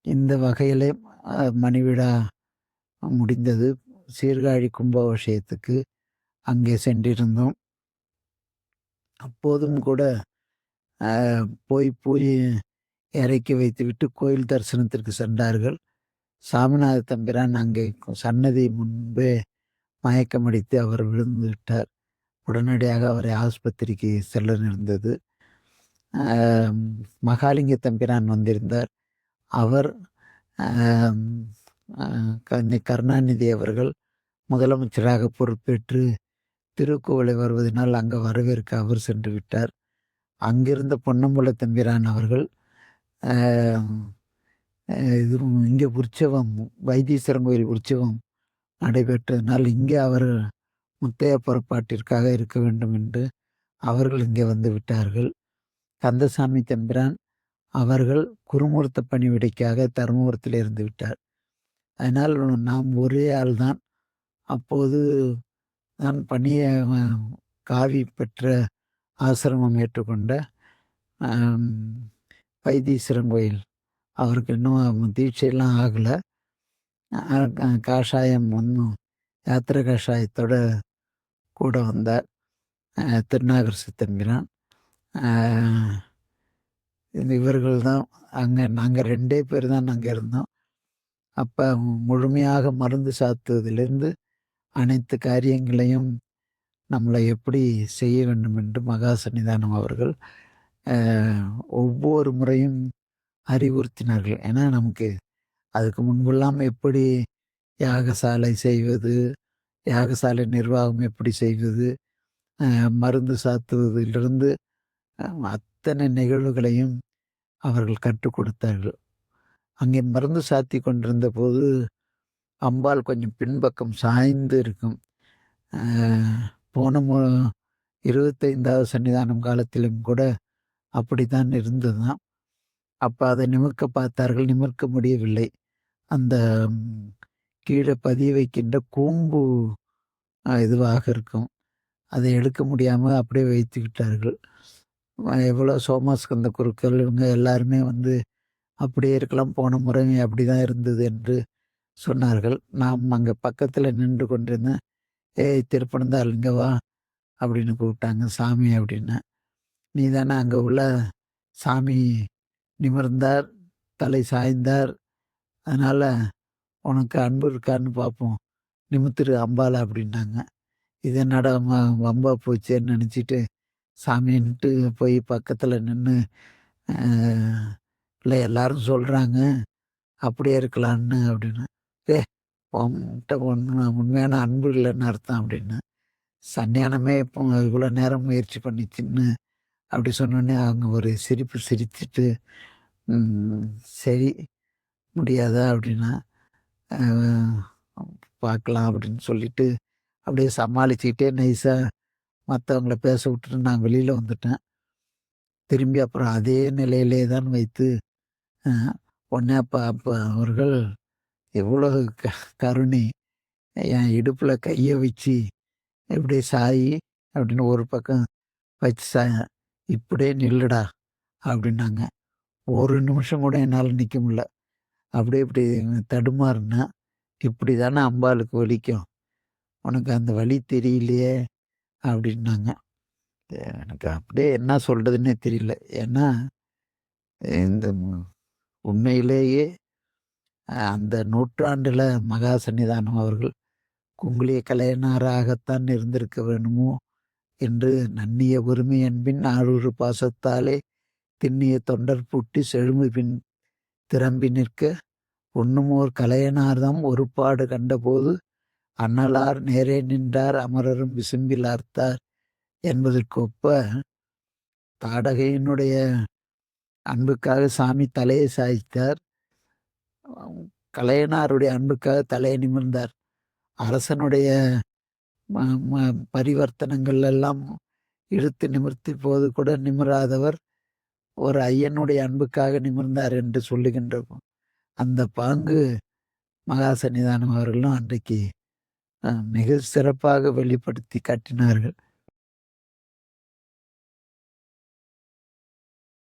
இந்த வகையிலே மணிவிழா முடிந்தது. சீர்காழி கும்பாபிஷேகத்துக்கு அங்கே சென்றிருந்தோம். அப்போதும் கூட அ போய் இறக்கி வைத்துவிட்டு கோயில் தரிசனத்திற்கு சென்றார்கள். சாமிநாத தம்பிரான் அங்கே சன்னதி முன்பே மயக்கமடித்து அவர் விழுந்து விட்டார். உடனடியாக அவரை ஆஸ்பத்திரிக்கு செல்ல நேர்ந்தது. அ மகாலிங்க தம்பிரான் வந்திருந்தார். அவர் அம் அ கருணாநிதி அவர்கள் முதலமைச்சராக பொறுப்பேற்று திருக்குவளை வருவதனால் அங்க வரவேற்க அவர் சென்று விட்டார். அங்கிருந்த பொன்னம்பல தம்பிரான் அவர்கள் அ இது இங்க உற்சவம் வைத்தீஸ்வரன் கோயில் உற்சவம் நடைபெற்றதனால் இங்கே அவர் முத்தையா புறப்பாட்டிற்காக இருக்க வேண்டும் என்று அவர்கள் இங்கே வந்து விட்டார்கள். கந்தசாமி தம்பிரான் அவர்கள் குருமூர்த்த பணிவிடைக்காக தருமபுரத்தில் இருந்து விட்டார். அதனால் நாம் ஒரே ஆள் தான். அப்போது நான் பணிய காவி பெற்ற ஆசிரமம் ஏற்றுக்கொண்ட அம் வைத்தீஸ்வரன் கோயில் அவருக்கு இன்னும் தீட்சையெல்லாம் ஆகல. காஷாயம் ஒன்றும் யாத்திரை காஷாயத்தோட கூட வந்தார். திருநாகரசு தம்பிரான். இவர்கள் தான் நாங்கள் 2 பேர் தான் அங்கே இருந்தோம். அப்போ முழுமையாக மருந்து சாத்துவதிலிருந்து அனைத்து காரியங்களையும் நம்மளை எப்படி செய்ய வேண்டும் என்று மகா சன்னிதானம் அவர்கள் ஒவ்வொரு முறையும் அறிவுறுத்தினார்கள். ஏன்னா நமக்கு அதுக்கு முன்பெல்லாம் எப்படி யாகசாலை செய்வது, யாகசாலை நிர்வாகம் எப்படி செய்வது, மருந்து சாத்துவதிலிருந்து அத்தனை நிகழ்வுகளையும் அவர்கள் கற்றுக் கொடுத்தார்கள். அங்கே மருந்து சாத்தி கொண்டிருந்த போது அம்பாள் கொஞ்சம் பின்பக்கம் சாய்ந்து இருக்கும். போன 25வது சன்னிதானம் காலத்திலும் கூட அப்படித்தான் இருந்ததுதான். அப்போ அதை நிமிர்க்க பார்த்தார்கள், நிமிர்க்க முடியவில்லை. அந்த கீழே பதிய வைக்கின்ற கூம்பு இதுவாக இருக்கும். அதை எடுக்க முடியாமல் அப்படியே வைத்துக்கிட்டார்கள். எவ்வளோ சோமாஸ்கந்த குருக்கள் இவங்க எல்லாருமே வந்து அப்படியே இருக்கலாம், போன முறைமே அப்படி தான் இருந்தது என்று சொன்னார்கள். நாம் அங்கே பக்கத்தில் நின்று கொண்டிருந்தேன். ஏய் திருப்பனந்தாள் இங்கே வா அப்படின்னு கூப்பிட்டாங்க. சாமி அப்படின்னு. நீ தானே அங்கே உள்ள சாமி நிமிர்ந்தார், தலை சாய்ந்தார், அதனால் உனக்கு அன்பு இருக்கான்னு பார்ப்போம், நிமித்திரு அம்பாளை அப்படின்னாங்க. இது என்னடா வம்பா போச்சேன்னு நினச்சிட்டு சாமின்ட்டு போய் பக்கத்தில் நின்று இல்லை எல்லாரும் சொல்கிறாங்க அப்படியே இருக்கலான்னு அப்படின்னு. உன்கிட்ட உண்மையான அன்பு இல்லைன்னு அர்த்தம் அப்படின்னு. சன்னியானமே இப்போ இவ்வளோ நேரம் முயற்சி பண்ணிச்சுன்னு அப்படி சொன்னோடனே அவங்க ஒரு சிரிப்பு சிரிச்சுட்டு சரி முடியாதா அப்படின்னா பார்க்கலாம் அப்படின்னு சொல்லிட்டு அப்படியே சமாளிச்சுக்கிட்டே நைஸாக மற்றவங்கள பேச விட்டுட்டு நான் வெளியில் வந்துட்டேன். திரும்பி அப்புறம் அதே நிலையிலே தான் வைத்து உடனே அப்போ அவர்கள் எவ்வளோ கருணை, என் இடுப்பில் கையை வச்சு இப்படி சாயி அப்படின்னு ஒரு பக்கம் வச்சு இப்படியே நில்லுடா அப்படின்னாங்க. ஒரு நிமிஷம் கூட என்னால் நிற்க முடியல. அப்படியே இப்படி தடுமாறுனா, இப்படி தானே அம்பாளுக்கு வலிக்கும், உனக்கு அந்த வலி தெரியலையே அப்படின்னாங்க. எனக்கு அப்படியே என்ன சொல்கிறதுன்னே தெரியல. ஏன்னா இந்த உண்மையிலேயே அந்த நூற்றாண்டில் மகா சன்னிதானம் அவர்கள் குங்குளிய கலைஞராகத்தான் இருந்திருக்க வேணுமோ என்று நன்னிய உரிமை அன்பின் ஆரூறு பாசத்தாலே திண்ணிய தொண்டர் பூட்டி செழுமை பின் திரம்பி நிற்க உண்ணுமோர் கலையனார்தாம் ஒருபாடு கண்டபோது அண்ணலார் நேரே நின்றார் அமரரும் விசும்பிலார்த்தார் என்பதற்கு ஒப்ப தாடகையினுடைய அன்புக்காக சாமி தலையை சாய்த்தார். கலையனாருடைய அன்புக்காக தலையை நிமிர்ந்தார். அரசனுடைய பரிவர்த்தனங்கள் எல்லாம் இழுத்து நிமிர்த்தி போது கூட நிமிராதவர் ஒரு ஐயனுடைய அன்புக்காக நிமிர்ந்தார் என்று சொல்லுகின்ற அந்த பாங்கு மகா சன்னிதானம் அவர்களும் அன்றைக்கு மிக சிறப்பாக வெளிப்படுத்தி காட்டினார்கள்.